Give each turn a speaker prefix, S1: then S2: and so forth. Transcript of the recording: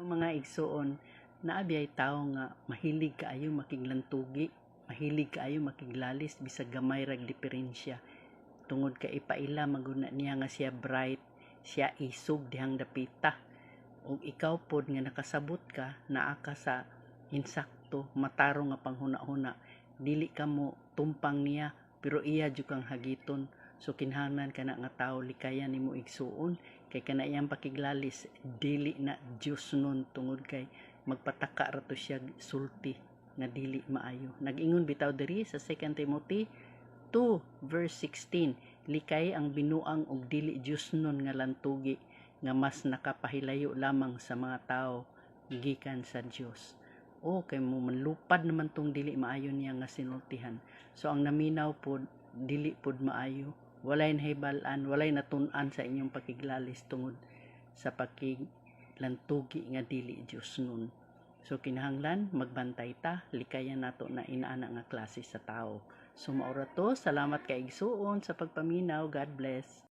S1: Mga igsuon, naabi ay tao nga mahilig kaayo makiglantugi, mahilig kaayo makiglalis bisag gamay rag diferensya. Tungod kay ipaila maguna niya nga siya bright, siya isog dihang dapita. Ug ikaw pod nga nakasabot ka, naa ka sa insakto, matarong nga panghuna-huna, dili ka mo tumpang niya pero iya jud kang hagiton. So kinahanglan kana nga tawo likayan nimo igsuon kay kana iyang pakiglalis dili na Dios nun, tungod kay magpataka ra to siya sulti nga dili maayo. Nag-ingon bitaw diri sa 2 Timothy 2 verse 16, likay ang binuang og dili Dios nun nga lantugi nga mas nakapahilayo lamang sa mga tao gikan sa Dios. O kay mo manlupad naman tong dili maayo niya nga sinultihan. So ang naminaw pod dili pod maayo, walay nahibal-an, walay natun-an sa inyong pakiglalis tungod sa pakiglantugi nga dili Dios nun. So kinahanglan magbantay ta, likayan nato na inaana nga klase sa tao. So maura to, salamat kay igsuon sa pagpaminaw. God bless.